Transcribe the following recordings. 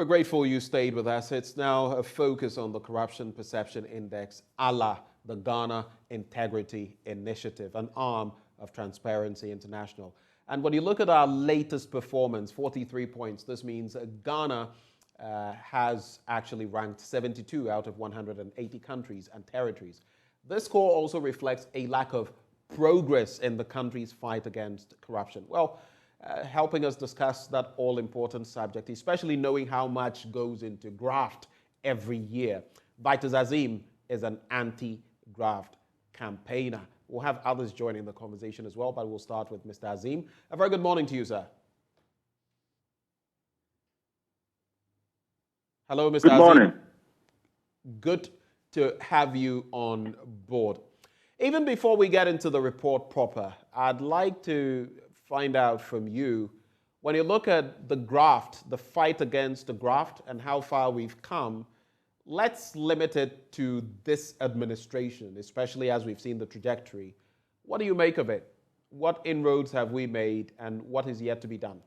grateful you stayed with us. It's now a focus on the Corruption Perception Index, ALA, the Ghana Integrity Initiative, an arm of Transparency International. And when you look at our latest performance, 43 points, this means Ghana has actually ranked 72 out of 180 countries and territories. This score also reflects a lack of progress in the country's fight against corruption. Well, helping us discuss that all-important subject, especially knowing how much goes into graft every year. Vitus Azim is an anti-graft campaigner. We'll have others joining the conversation as well, but we'll start with Mr. Azim. A very good morning to you, sir. Hello, Mr. Azim. Good morning. Good to have you on board. Even before we get into the report proper, I'd like to find out from you, when you look at the graft, the fight against the graft and how far we've come, let's limit it to this administration, especially as we've seen the trajectory. What do you make of it? What inroads have we made and what is yet to be done?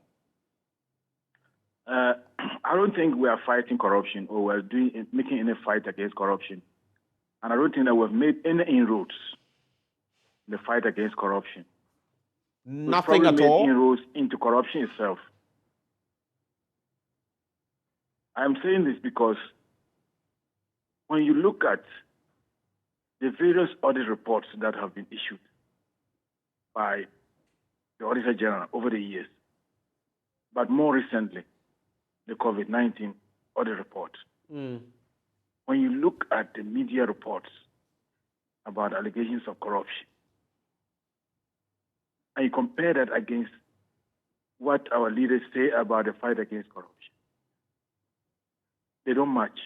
I don't think we are fighting corruption or we're making any fight against corruption. And I don't think that we've made any inroads in the fight against corruption. Nothing at all? We've probably made inroads into corruption itself. I'm saying this because when you look at the various audit reports that have been issued by the Auditor General over the years, but more recently, the COVID-19 audit report. When you look at the media reports about allegations of corruption, and you compare that against what our leaders say about the fight against corruption, they don't match.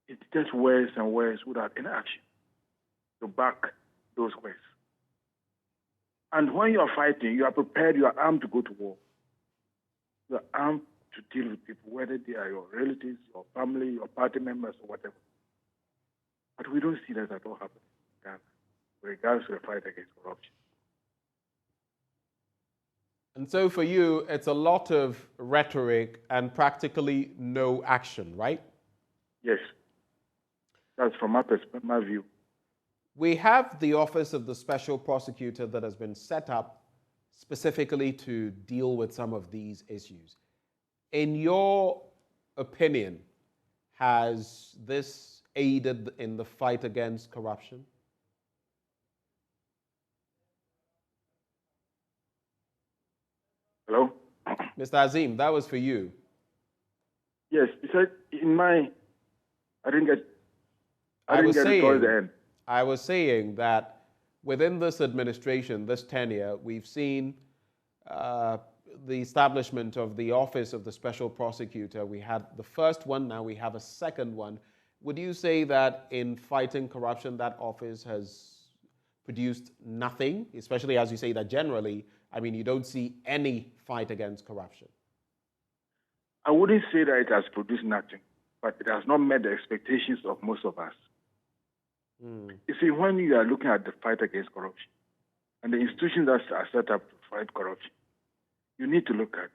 It's just words and words without any action to back those words. And when you are fighting, you are prepared, you are armed to go to war. You are armed to deal with people, whether they are your relatives, your family, your party members, or whatever. But we don't see that at all happening in Ghana with regards to the fight against corruption. And so for you, it's a lot of rhetoric and practically no action, right? Yes. That's from my view. We have the Office of the Special Prosecutor that has been set up specifically to deal with some of these issues. In your opinion, has this aided in the fight against corruption? Hello? Mr. Azim, that was for you. Yes, he said I didn't get it towards the end. I was saying that within this administration, this tenure, we've seen the establishment of the Office of the Special Prosecutor. We had the first one, now we have a second one. Would you say that in fighting corruption, that office has produced nothing, especially as you say that generally, I mean, you don't see any fight against corruption? I wouldn't say that it has produced nothing, but it has not met the expectations of most of us. You see, when you are looking at the fight against corruption and the institutions that are set up to fight corruption, you need to look at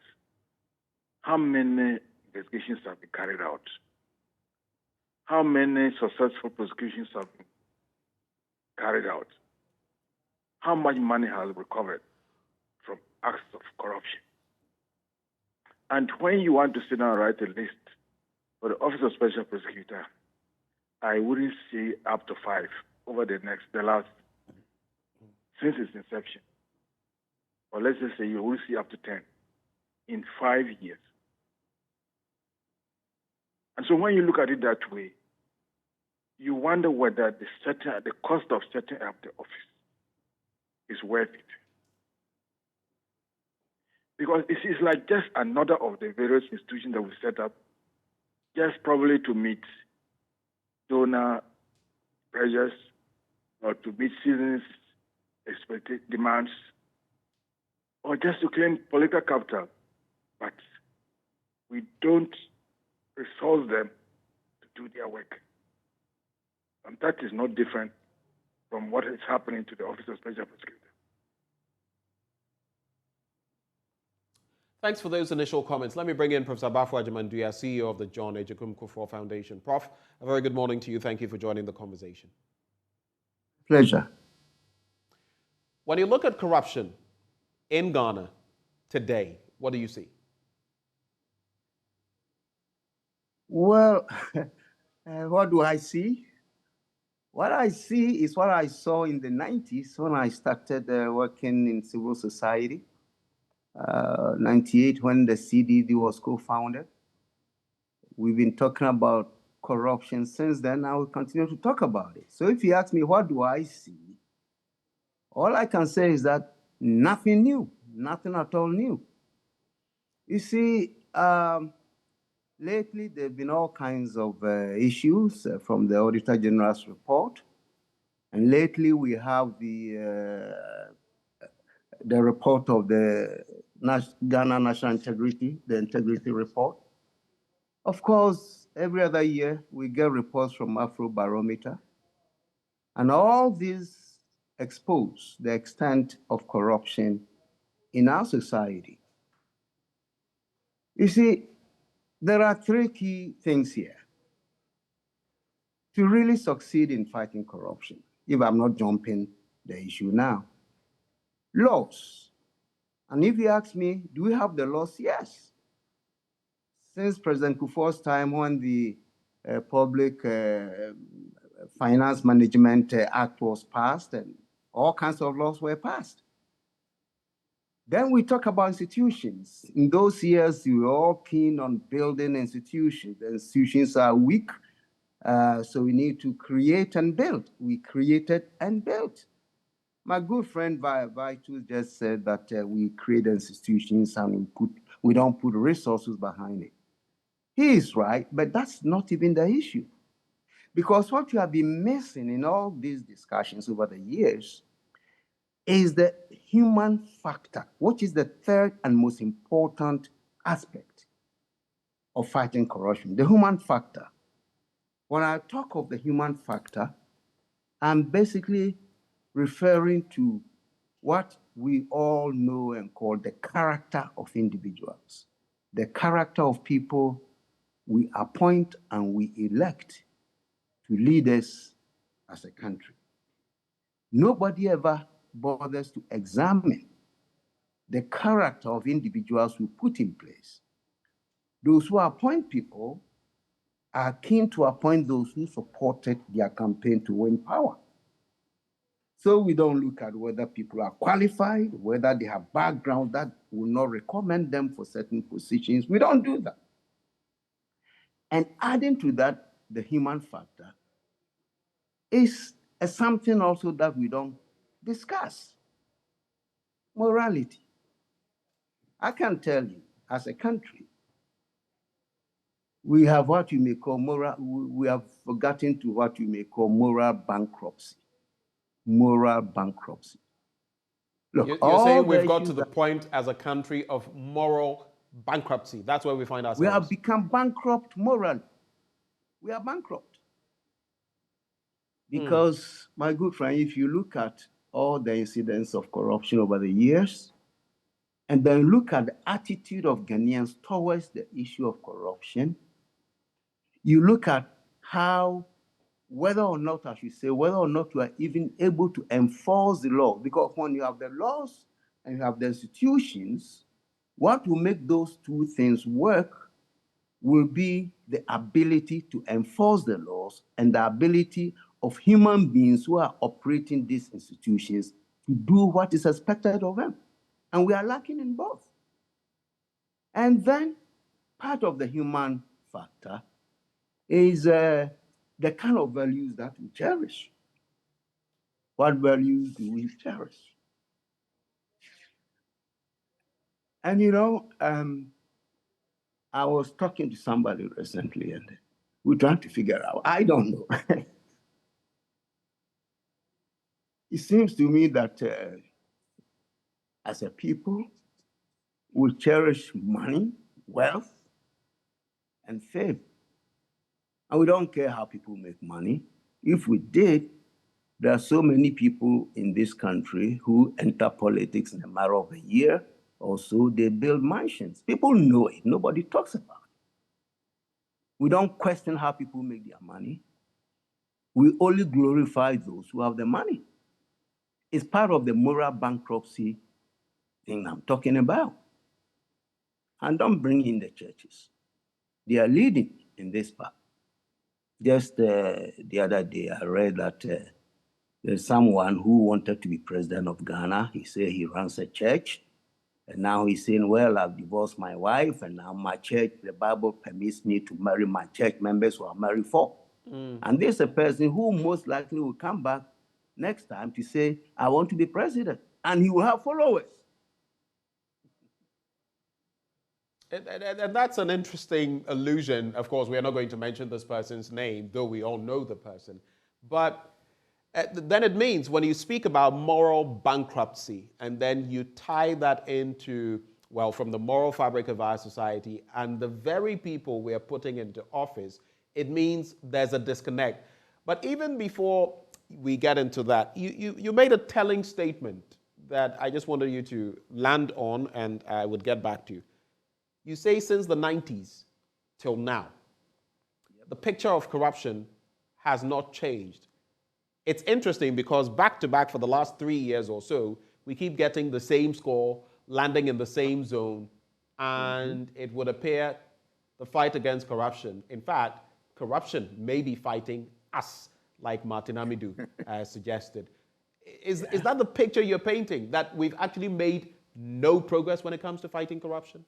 how many investigations have been carried out, how many successful prosecutions have been carried out, how much money has recovered from acts of corruption. And when you want to sit down and write a list for the Office of Special Prosecutor, I wouldn't say up to 5 over the last, since its inception. Or let's just say you will see up to 10 in 5 years. And so when you look at it that way, you wonder whether the cost of setting up the office is worth it. Because it is like just another of the various institutions that we set up, just probably to meet donor pressures or to meet citizens' expected demands, or just to claim political capital. But we don't resource them to do their work. And that is not different from what is happening to the Office of Special Prosecutor. Thanks for those initial comments. Let me bring in Professor Bafo Ajimanduya, CEO of the John Ejekum Kufuor Foundation. Prof, a very good morning to you. Thank you for joining the conversation. Pleasure. When you look at corruption in Ghana today, what do you see? Well, what do I see? What I see is what I saw in the 90s when I started working in civil society. 98 when the CDD was co-founded. We've been talking about corruption since then. I will continue to talk about it. So if you ask me, what do I see? All I can say is that nothing new, nothing at all new. You see, lately there have been all kinds of issues from the Auditor General's report. And lately we have the report of the Ghana National Integrity, the Integrity Report. Of course, every other year we get reports from Afrobarometer. And all these expose the extent of corruption in our society. You see, there are three key things here to really succeed in fighting corruption, if I'm not jumping the issue now. Laws. And if you ask me, do we have the laws? Yes. Since President Kufuor's time, when the Public Finance Management Act was passed, and all kinds of laws were passed. Then we talk about institutions. In those years, we were all keen on building institutions. The institutions are weak, so we need to create and build. We created and built. My good friend Vitus just said that we create institutions and we don't put resources behind it. He is right, but that's not even the issue. Because what you have been missing in all these discussions over the years is the human factor, which is the third and most important aspect of fighting corruption, the human factor. When I talk of the human factor, I'm basically referring to what we all know and call the character of individuals, the character of people we appoint and we elect to lead us as a country. Nobody ever bothers to examine the character of individuals we put in place. Those who appoint people are keen to appoint those who supported their campaign to win power. So we don't look at whether people are qualified, whether they have background that will not recommend them for certain positions. We don't do that. And adding to that, the human factor is something also that we don't discuss. Morality. I can tell you, as a country, we have what you may call we have forgotten to what you may call moral bankruptcy. Moral bankruptcy. Look, you're saying we've got to the point as a country of moral bankruptcy. That's where we find ourselves. We have become bankrupt morally. We are bankrupt. Because, my good friend, if you look at all the incidents of corruption over the years, and then look at the attitude of Ghanaians towards the issue of corruption, you look at how, whether or not, I should say, whether or not you are even able to enforce the law. Because when you have the laws and you have the institutions, what will make those two things work will be the ability to enforce the laws and the ability of human beings who are operating these institutions to do what is expected of them. And we are lacking in both. And then part of the human factor is the kind of values that we cherish. What values do we cherish? And you know, I was talking to somebody recently and we're trying to figure out, I don't know. It seems to me that as a people, we cherish money, wealth, and fame. And we don't care how people make money. If we did, there are so many people in this country who enter politics in a matter of a year Also, they build mansions. People know it. Nobody talks about it. We don't question how people make their money. We only glorify those who have the money. It's part of the moral bankruptcy thing I'm talking about. And don't bring in the churches. They are leading in this part. Just the other day, I read that there's someone who wanted to be president of Ghana. He said he runs a church. And now he's saying, well, I've divorced my wife, and now my church, the Bible permits me to marry my church members who are married for. And there's a person who most likely will come back next time to say, I want to be president. And he will have followers. And that's an interesting allusion. Of course, we are not going to mention this person's name, though we all know the person. But then it means when you speak about moral bankruptcy, and then you tie that into, well, from the moral fabric of our society and the very people we are putting into office, it means there's a disconnect. But even before we get into that, you made a telling statement that I just wanted you to land on, and I would get back to you. You say since the 90s till now, the picture of corruption has not changed. It's interesting because back to back for the last 3 years or so, we keep getting the same score, landing in the same zone, and it would appear the fight against corruption. In fact, corruption may be fighting us, like Martin Amidu suggested. Is that the picture you're painting, that we've actually made no progress when it comes to fighting corruption?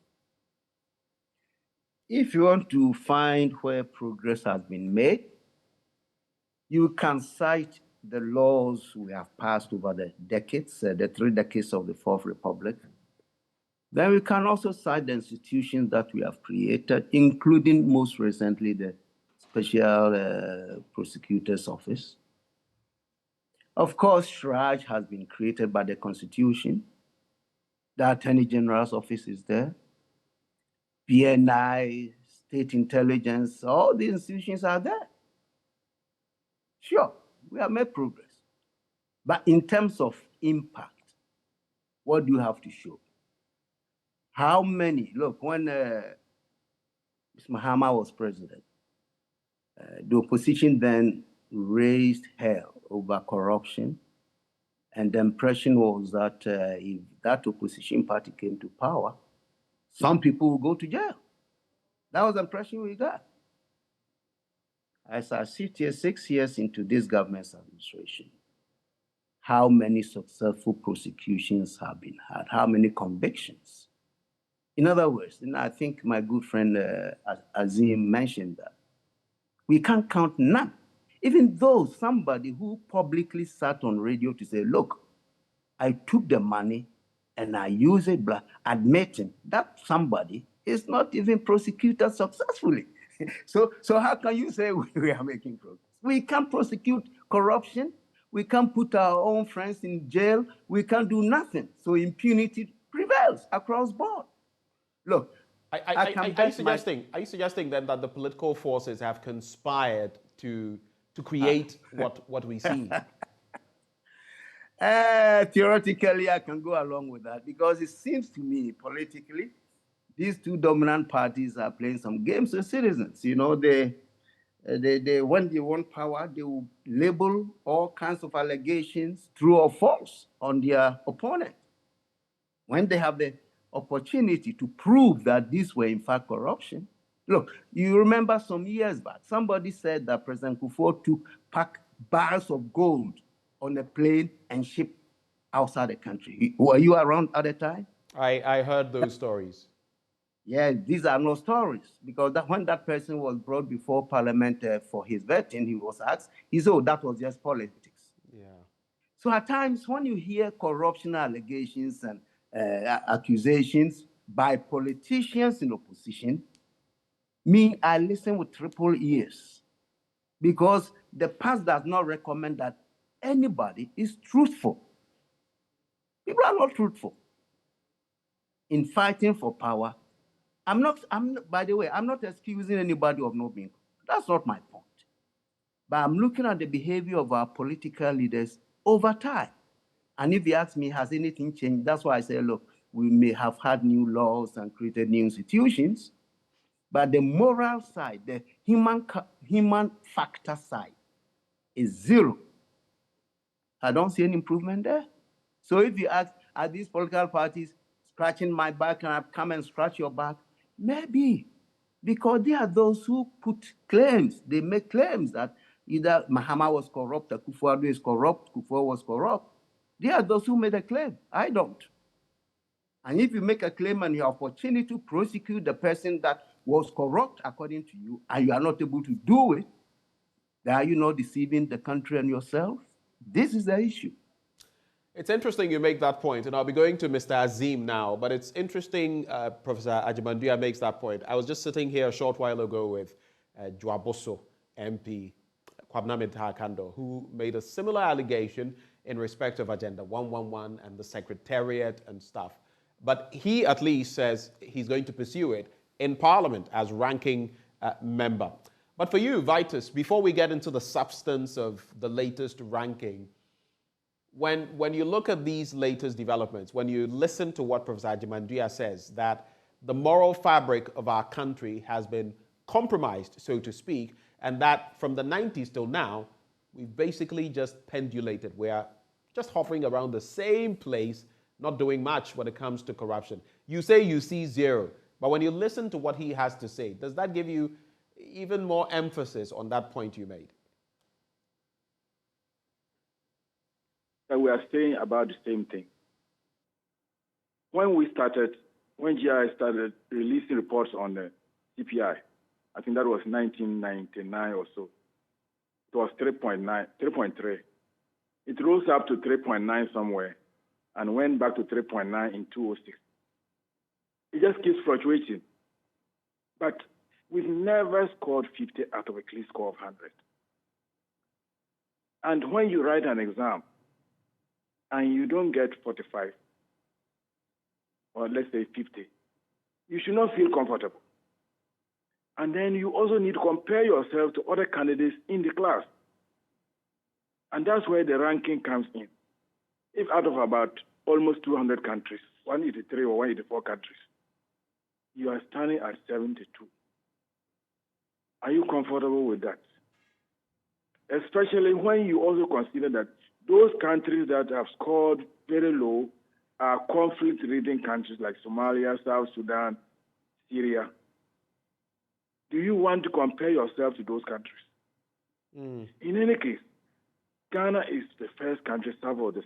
If you want to find where progress has been made, you can cite the laws we have passed over the decades, the 3 decades of the Fourth Republic. Then we can also cite the institutions that we have created, including most recently the Special Prosecutor's Office. Of course, SHRAJ has been created by the Constitution. The Attorney General's Office is there. PNI, State Intelligence, all the institutions are there. Sure, we have made progress. But in terms of impact, what do you have to show? How many? Look, when Mr. Mahama was president, the opposition then raised hell over corruption. And the impression was that if that opposition party came to power, some people will go to jail. That was the impression we got. As I sit here 6 years into this government's administration, how many successful prosecutions have been had? How many convictions? In other words, and I think my good friend Azim mentioned that, we can't count none. Even though somebody who publicly sat on radio to say, look, I took the money and I use it, admitting that somebody is not even prosecuted successfully. So how can you say we are making progress? We can't prosecute corruption. We can't put our own friends in jail. We can't do nothing. So impunity prevails across board. Look, are you suggesting then that the political forces have conspired to create what we see? Theoretically, I can go along with that because it seems to me politically, these two dominant parties are playing some games with citizens. You know, they when they want power, they will label all kinds of allegations, true or false, on their opponent. When they have the opportunity to prove that these were in fact corruption. Look, you remember some years back, somebody said that President Kufuor took packed bars of gold on a plane and shipped outside the country. Were you around at the time? I heard those stories. Yeah, these are no stories, because when that person was brought before Parliament for his vetting, he was asked, he said, oh, that was just politics. Yeah. So at times, when you hear corruption allegations and accusations by politicians in opposition, I listen with triple ears, because the past does not recommend that anybody is truthful. People are not truthful in fighting for power. By the way, I'm not excusing anybody of not being. That's not my point. But I'm looking at the behavior of our political leaders over time. And if you ask me, has anything changed? That's why I say, look, we may have had new laws and created new institutions, but the moral side, the human factor side, is zero. I don't see any improvement there. So if you ask, are these political parties scratching my back and I've come and scratch your back? Maybe, because they are those who put claims. They make claims that either Mahama was corrupt, or Kufuor is corrupt, Kufuor was corrupt. They are those who made a claim. I don't. And if you make a claim and you have opportunity to prosecute the person that was corrupt according to you, and you are not able to do it, then are you not deceiving the country and yourself? This is the issue. It's interesting you make that point, and I'll be going to Mr. Azim now, but it's interesting Professor Ajimanduya makes that point. I was just sitting here a short while ago with Dwaboso MP, Kwabena Mintah-Kando, who made a similar allegation in respect of Agenda 111 and the Secretariat and stuff. But he at least says he's going to pursue it in Parliament as ranking member. But for you, Vitus, before we get into the substance of the latest ranking, when you look at these latest developments, when you listen to what Professor Ajimanduya says, that the moral fabric of our country has been compromised, so to speak, and that from the 90s till now, we've basically just pendulated. We are just hovering around the same place, not doing much when it comes to corruption. You say you see zero, but when you listen to what he has to say, does that give you even more emphasis on that point you made? We are saying about the same thing. When GI started releasing reports on the CPI, I think that was 1999 or so, it was 3.3. It rose up to 3.9 somewhere and went back to 3.9 in 2006. It just keeps fluctuating. But we've never scored 50 out of a clean score of 100. And when you write an exam, and you don't get 45, or let's say 50, you should not feel comfortable. And then you also need to compare yourself to other candidates in the class. And that's where the ranking comes in. If out of about almost 200 countries, 183 or 184 countries, you are standing at 72. Are you comfortable with that? Especially when you also consider that those countries that have scored very low are conflict-ridden countries like Somalia, South Sudan, Syria. Do you want to compare yourself to those countries? In any case, Ghana is the first country south of the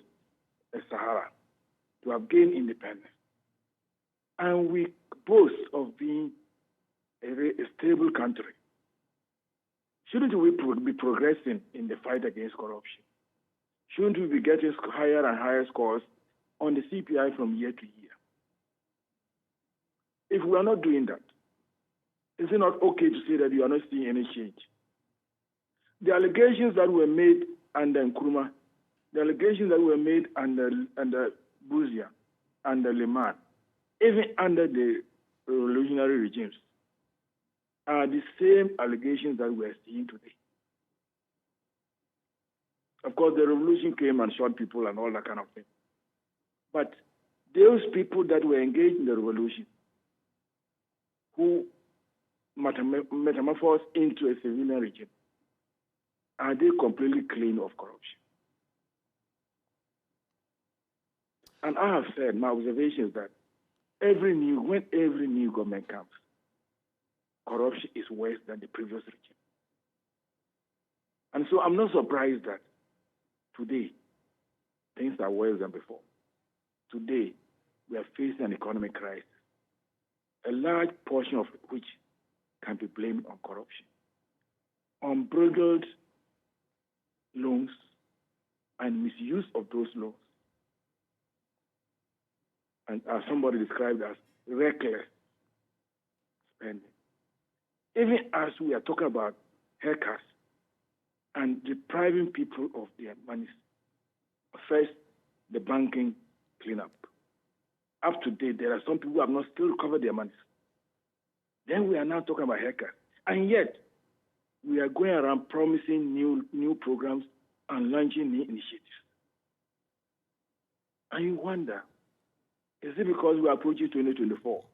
Sahara to have gained independence. And we boast of being a stable country. Shouldn't we be progressing in the fight against corruption? Shouldn't we be getting higher and higher scores on the CPI from year to year? If we are not doing that, is it not okay to say that you are not seeing any change? The allegations that were made under Nkrumah, the allegations that were made under Buzia, under Liman, even under the revolutionary regimes, are the same allegations that we are seeing today. Of course, the revolution came and shot people and all that kind of thing. But those people that were engaged in the revolution, who metamorphosed into a civilian regime, are they completely clean of corruption? And I have said, my observation is that when every new government comes, corruption is worse than the previous regime. And so I'm not surprised that today, things are worse than before. Today, we are facing an economic crisis, a large portion of which can be blamed on corruption, unbridled loans, and misuse of those loans. And as somebody described as reckless spending. Even as we are talking about haircuts and depriving people of their monies. First, the banking cleanup. Up to date, there are some people who have not still recovered their monies. Then we are now talking about haircuts. And yet, we are going around promising new programs and launching new initiatives. And you wonder, Is it because we are approaching 2024?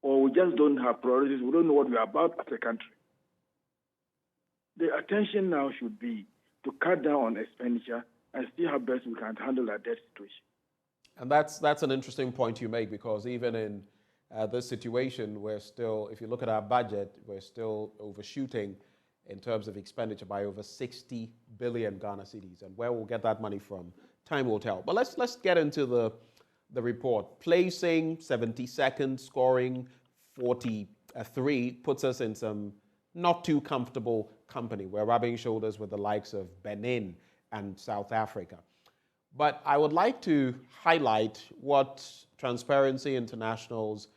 Or we just don't have priorities? We don't know what we are about as a country. The attention now should be to cut down on expenditure and see how best we can handle that debt situation. And that's an interesting point you make, because even in this situation, we're still, if you look at our budget, we're still overshooting in terms of expenditure by over 60 billion Ghana cedis. And where we'll get that money from, time will tell. But let's get into the report. Placing 72nd, scoring 43 puts us in some not too comfortable company. We're rubbing shoulders with the likes of Benin and South Africa. But I would like to highlight what Transparency International's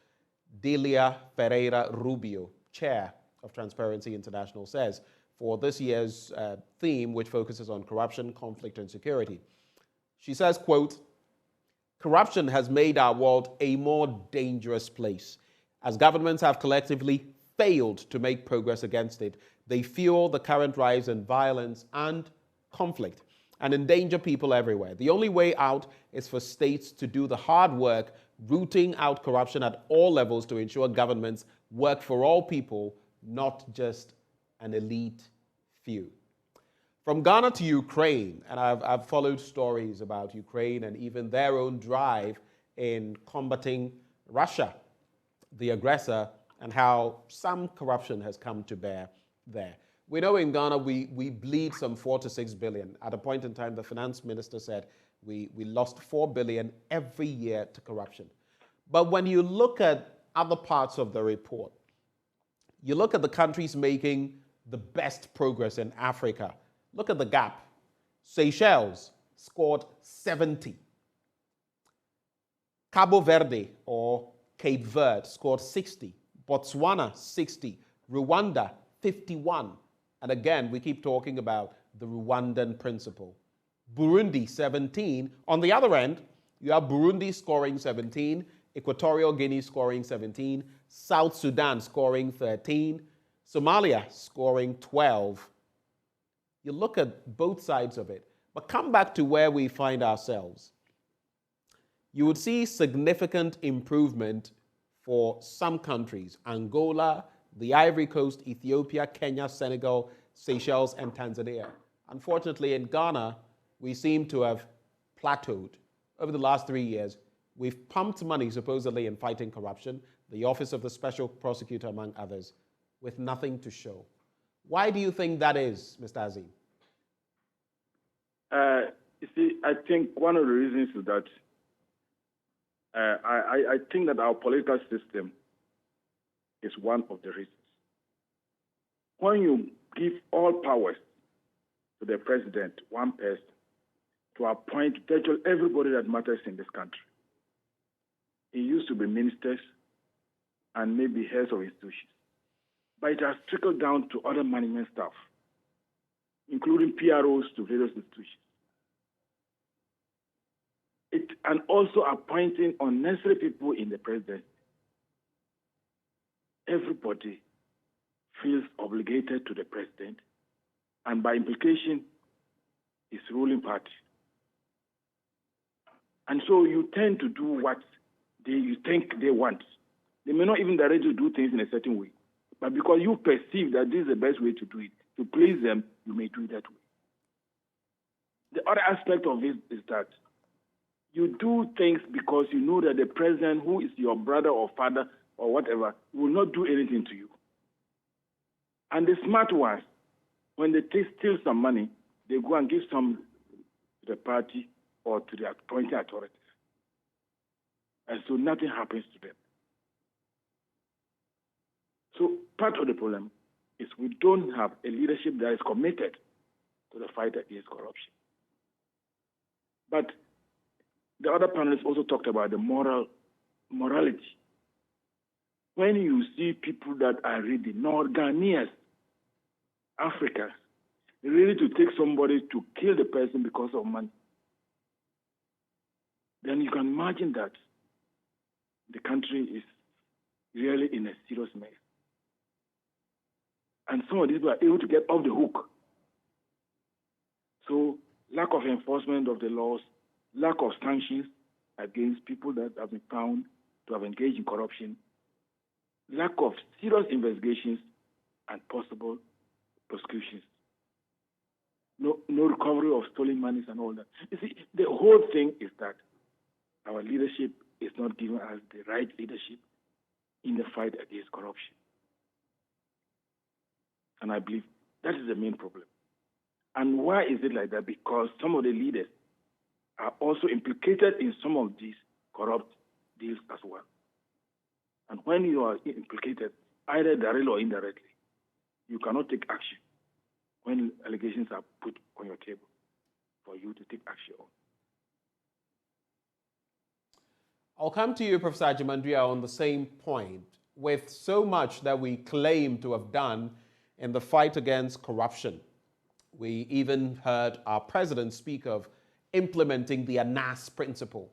Delia Ferreira Rubio, chair of Transparency International, says for this year's theme, which focuses on corruption, conflict, and security. She says, quote, "Corruption has made our world a more dangerous place. As governments have collectively failed to make progress against it, they fuel the current rise in violence and conflict and endanger people everywhere. The only way out is for states to do the hard work, rooting out corruption at all levels to ensure governments work for all people, not just an elite few." From Ghana to Ukraine, and I've followed stories about Ukraine and even their own drive in combating Russia, the aggressor, and how some corruption has come to bear there. We know in Ghana we bleed some 4 to 6 billion. At a point in time, the finance minister said we lost 4 billion every year to corruption. But when you look at other parts of the report, you look at the countries making the best progress in Africa. Look at the gap. Seychelles scored 70. Cabo Verde, or Cape Verde, scored 60. Botswana, 60. Rwanda, 51. And again, we keep talking about the Rwandan principle. Burundi, 17. On the other end, you have Burundi scoring 17, Equatorial Guinea scoring 17, South Sudan scoring 13, Somalia scoring 12. You look at both sides of it, but come back to where we find ourselves. You would see significant improvement for some countries: Angola, the Ivory Coast, Ethiopia, Kenya, Senegal, Seychelles, and Tanzania. Unfortunately, in Ghana, we seem to have plateaued. Over the last 3 years, we've pumped money supposedly in fighting corruption, the Office of the Special Prosecutor, among others, with nothing to show. Why do you think that is, Mr. Azim? You see, I think one of the reasons is that I think that our political system is one of the reasons. When you give all powers to the president, one person, to appoint virtually everybody that matters in this country, it used to be ministers and maybe heads of institutions. But it has trickled down to other management staff, including PROs to various institutions. And also appointing unnecessary people in the presidency. Everybody feels obligated to the president, and by implication, his ruling party. And so you tend to do what you think they want. They may not even directly do things in a certain way, but because you perceive that this is the best way to do it, to please them, you may do it that way. The other aspect of it is that you do things because you know that the president, who is your brother or father or whatever, will not do anything to you. And the smart ones, when they steal some money, they go and give some to the party or to the appointing authorities. And so nothing happens to them. So part of the problem is we don't have a leadership that is committed to the fight against corruption. But the other panelists also talked about the morality. When you see people that are really not Ghanaians, Africans, ready to take somebody to kill the person because of money, then you can imagine that the country is really in a serious mess. And some of these people are able to get off the hook. So lack of enforcement of the laws lack of sanctions against people that have been found to have engaged in corruption, lack of serious investigations and possible prosecutions. No recovery of stolen monies and all that. You see, the whole thing is that our leadership is not giving us the right leadership in the fight against corruption. And I believe that is the main problem. And why is it like that? Because some of the leaders are also implicated in some of these corrupt deals as well. And when you are implicated, either directly or indirectly, you cannot take action when allegations are put on your table for you to take action on. I'll come to you, Professor Ajimandria, on the same point. With so much that we claim to have done in the fight against corruption, we even heard our president speak of implementing the ANAS principle.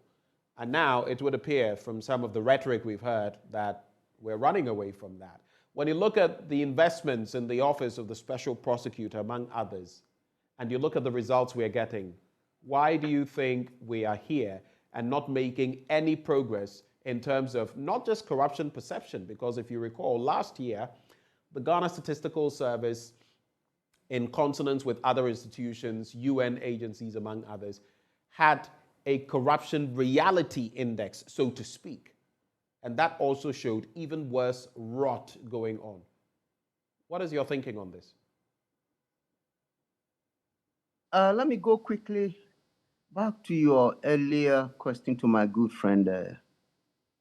And now it would appear from some of the rhetoric we've heard that we're running away from that. When you look at the investments in the office of the special prosecutor, among others, and you look at the results we're getting, why do you think we are here and not making any progress in terms of not just corruption perception? Because if you recall, last year, the Ghana Statistical Service, in consonance with other institutions, UN agencies, among others, had a corruption reality index, so to speak. And that also showed even worse rot going on. What is your thinking on this? Let me go quickly back to your earlier question to my good friend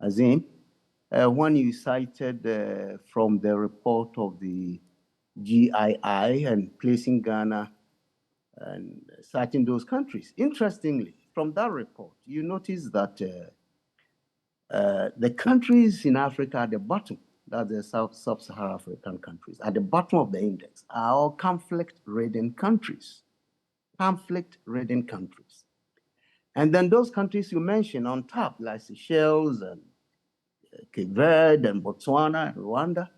Azim. When you cited from the report of the GII and placing Ghana and citing those countries. Interestingly, from that report, you notice that the countries in Africa at the bottom, that's the sub-Saharan African countries, at the bottom of the index are all conflict-ridden countries. Conflict-ridden countries. And then those countries you mentioned on top, like Seychelles and Cape Verde and Botswana and Rwanda,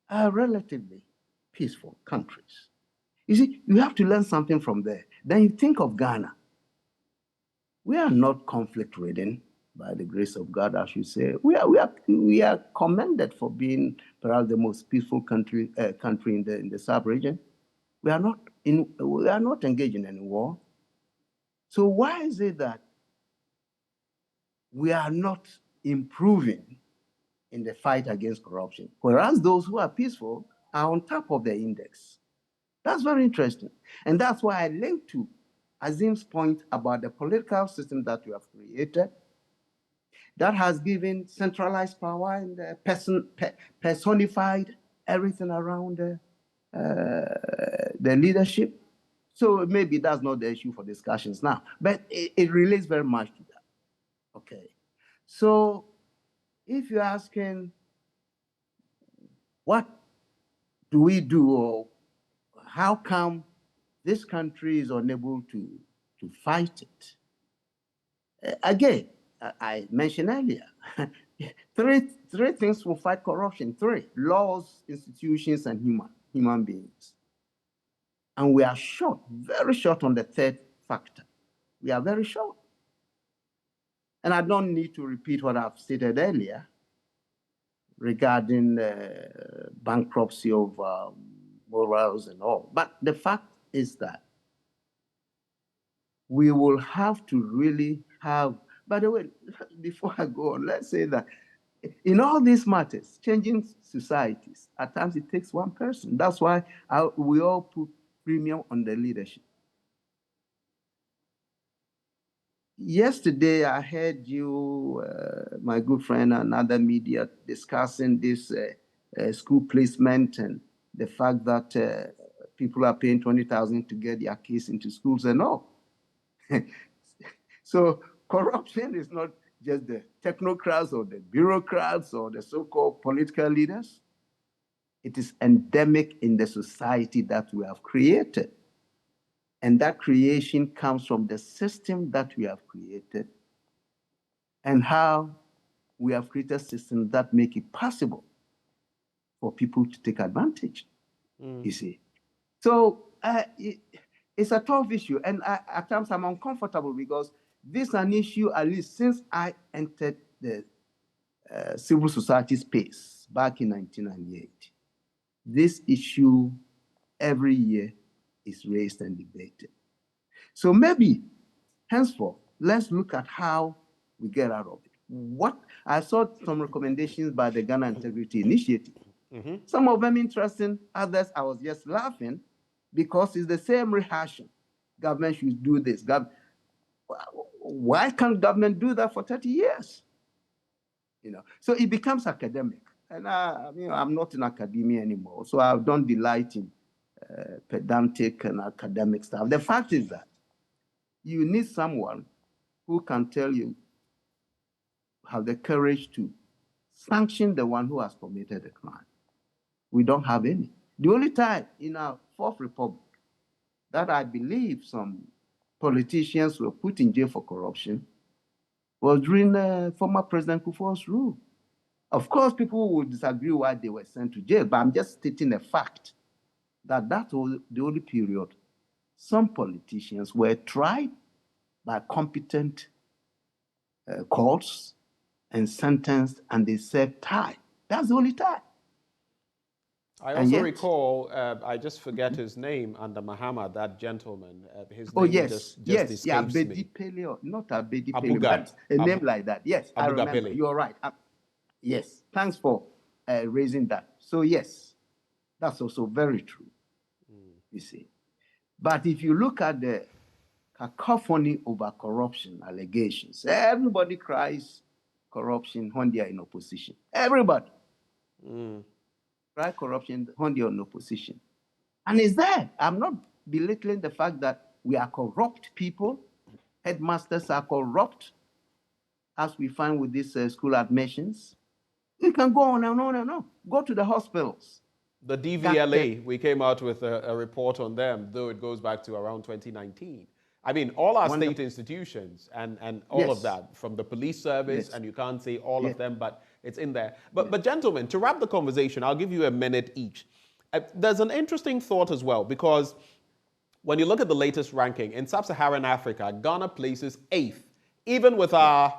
are relatively peaceful countries. You see, you have to learn something from there. Then you think of Ghana. We are not conflict-ridden, by the grace of God, I should say. We are commended for being perhaps the most peaceful country in the sub-region. We are not engaged in any war. So why is it that we are not improving in the fight against corruption, whereas those who are peaceful are on top of the index? That's very interesting. And that's why I link to Azim's point about the political system that we have created that has given centralized power and personified everything around the leadership. So maybe that's not the issue for discussions now, but it relates very much to that. Okay. So if you're asking, what do we do, or how come this country is unable to fight it? Again, I mentioned earlier, three things will fight corruption. Three: laws, institutions, and human beings. And we are short, very short on the third factor. We are very short. And I don't need to repeat what I've stated earlier regarding bankruptcy of morals and all. But the fact is that we will have to really have, by the way, before I go on, let's say that in all these matters, changing societies, at times it takes one person. That's why we all put premium on the leadership. Yesterday, I heard you, my good friend, and other media discussing this school placement and the fact that people are paying $20,000 to get their kids into schools and all. So corruption is not just the technocrats or the bureaucrats or the so-called political leaders. It is endemic in the society that we have created. And that creation comes from the system that we have created and how we have created systems that make it possible for people to take advantage, you see. So it's a tough issue. And at times I'm uncomfortable because This is an issue, at least since I entered the civil society space back in 1998. This issue every year is raised and debated. So maybe, henceforth, let's look at how we get out of it. What I saw some recommendations by the Ghana Integrity Initiative. Some of them interesting, others I was just laughing because it's the same rehashing. Government should do this. Why can't government do that for 30 years? So it becomes academic. And I'm not in academia anymore, so I don't delight in pedantic and academic stuff. The fact is that you need someone who can tell you, have the courage to sanction the one who has committed a crime. We don't have any. The only time in our Fourth Republic that I believe some politicians were put in jail for corruption was during former President Kufuor's rule. Of course, people will disagree why they were sent to jail, but I'm just stating a fact that was the only period some politicians were tried by competent courts and sentenced, and they served time. That's the only time. I also recall, I just forget his name under Muhammad, that gentleman. His name just escapes me. Paleo, not Abedi Paleo, but a name like that. Yes, I remember. Pele. You're right. Yes, thanks for raising that. So yes, that's also very true, you see. But if you look at the cacophony over corruption allegations, everybody cries corruption when they are in opposition. Everybody. Cry corruption when they are in opposition. And it's there. I'm not belittling the fact that we are corrupt people. Headmasters are corrupt, as we find with these school admissions. You can go on and on and on. Go to the hospitals. The DVLA, we came out with a report on them, though it goes back to around 2019. I mean, all our state institutions and all of that, from the police service, and you can't say all of them, but it's in there. But gentlemen, to wrap the conversation, I'll give you a minute each. There's an interesting thought as well, because when you look at the latest ranking, in sub-Saharan Africa, Ghana places 8th, even with our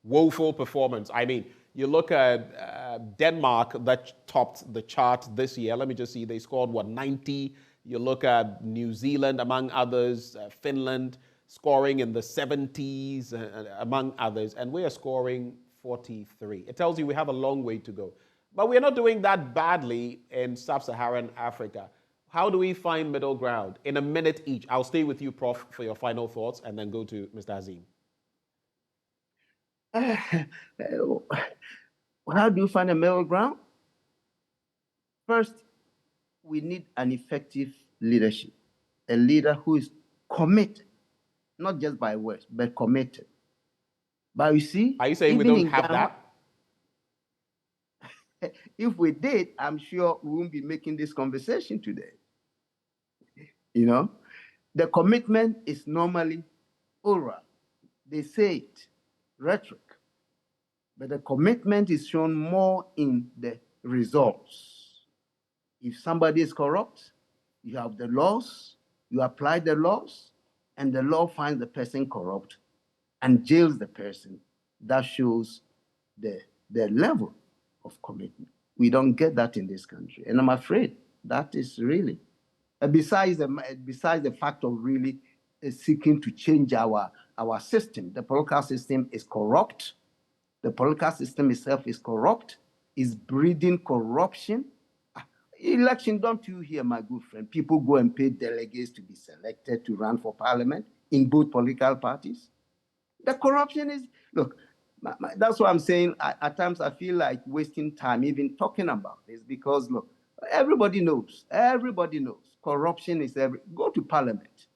woeful performance. I mean, you look at Denmark, that topped the chart this year. Let me just see, they scored, 90? You look at New Zealand, among others, Finland, scoring in the 70s, among others, and we are scoring 43. It tells you we have a long way to go. But we're not doing that badly in sub-Saharan Africa. How do we find middle ground? In a minute each. I'll stay with you, Prof, for your final thoughts, and then go to Mr. Azim. How do you find a middle ground? First, we need an effective leadership, a leader who is committed, not just by words, but committed. But you see, are you saying we don't have Ghana, that? If we did, I'm sure we wouldn't be making this conversation today. The commitment is normally oral. They say it, rhetoric. But the commitment is shown more in the results. If somebody is corrupt, you have the laws, you apply the laws, and the law finds the person corrupt and jails the person. That shows the level of commitment. We don't get that in this country. And I'm afraid that is really, besides the fact of really seeking to change our system, the political system is corrupt. The political system itself is corrupt, is breeding corruption. Election, don't you hear, my good friend? People go and pay delegates to be selected to run for parliament in both political parties. The corruption is, look, that's what I'm saying. At times I feel like wasting time even talking about this because, look, everybody knows. Corruption is go to parliament.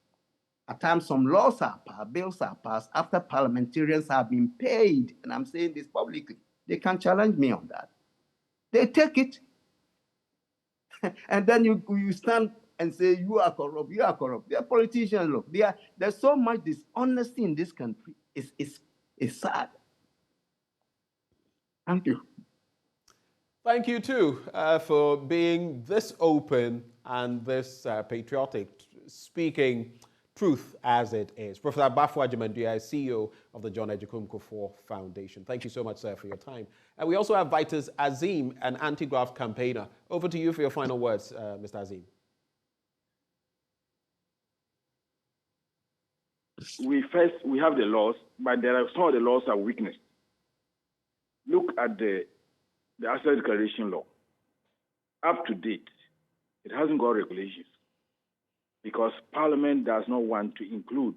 At times some laws are passed, bills are passed after parliamentarians have been paid. And I'm saying this publicly. They can challenge me on that. They take it. And then you stand and say, you are corrupt. They are politicians, look. There's so much dishonesty in this country. It's sad. Thank you. Thank you, too, for being this open and this patriotic, speaking truth as it is. Professor Bafwa Jemendua is CEO of the John Ejikum Kufuor Foundation. Thank you so much, sir, for your time. And we also have Vitus Azim, an anti-graft campaigner. Over to you for your final words, Mr. Azim. We have the laws, but there are some of the laws are weakness. Look at the asset declaration law. Up to date, it hasn't got regulations because Parliament does not want to include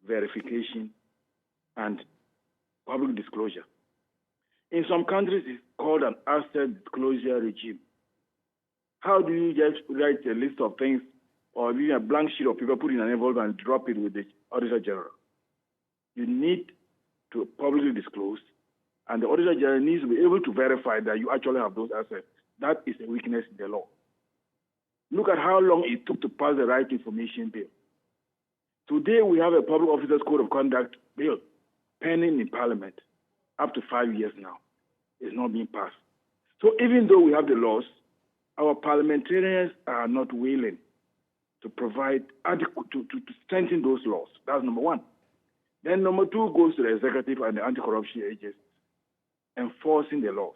verification and public disclosure. In some countries, it's called an asset disclosure regime. How do you just write a list of things or leave a blank sheet of paper, put it in an envelope and drop it with the Auditor General? You need to publicly disclose, and the Auditor General needs to be able to verify that you actually have those assets. That is a weakness in the law. Look at how long it took to pass the Right to Information Bill. Today, we have a Public Officers Code of Conduct bill pending in Parliament up to 5 years now. It's not being passed. So even though we have the laws, our parliamentarians are not willing to provide adequate, to strengthen those laws. That's number one. Then number two goes to the executive and the anti-corruption agencies enforcing the laws.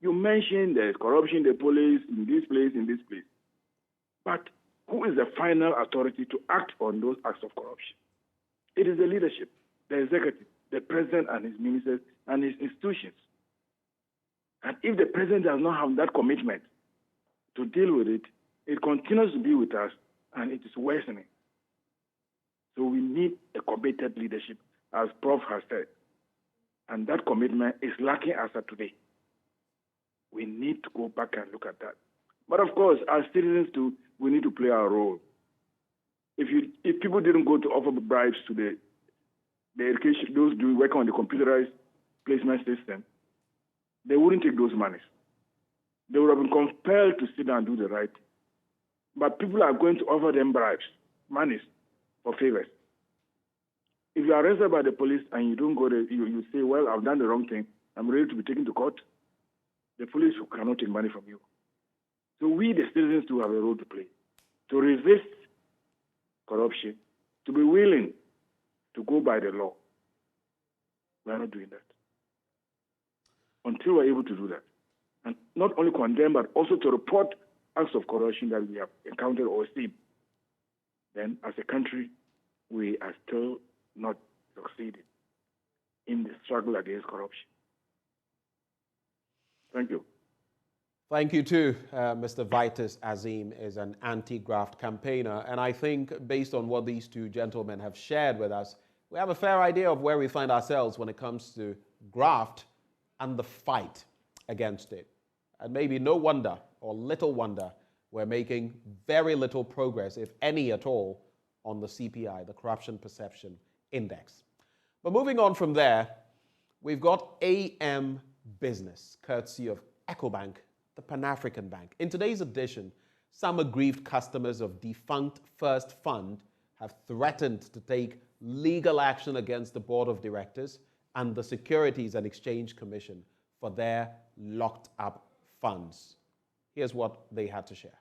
You mentioned there's corruption in the police, in this place, in this place. But who is the final authority to act on those acts of corruption? It is the leadership, the executive, the president and his ministers and his institutions. And if the president does not have that commitment to deal with it, it continues to be with us and it is worsening. So we need a committed leadership, as Prof has said. And that commitment is lacking as of today. We need to go back and look at that. But of course, as citizens too, we need to play our role. If people didn't go to offer bribes to the education, those doing work on the computerized placement system, they wouldn't take those monies. They would have been compelled to sit down and do the right thing. But people are going to offer them bribes, monies, for favors. If you are arrested by the police and you don't go there, you say, well, I've done the wrong thing, I'm ready to be taken to court. The police cannot take money from you. So we, the citizens, too, have a role to play, to resist corruption, to be willing to go by the law. We are not doing that. Until we're able to do that. And not only condemn, but also to report acts of corruption that we have encountered or seen. Then, as a country, we are still not succeeding in the struggle against corruption. Thank you. Thank you too. Mr. Vitus Azim is an anti-graft campaigner. And I think based on what these two gentlemen have shared with us, we have a fair idea of where we find ourselves when it comes to graft and the fight against it. And maybe no wonder or little wonder we're making very little progress, if any at all, on the CPI, the Corruption Perception Index. But moving on from there, we've got AM Business, courtesy of EcoBank, the Pan-African Bank. In today's edition, some aggrieved customers of defunct First Fund have threatened to take legal action against the Board of Directors and the Securities and Exchange Commission for their locked up funds. Here's what they had to share.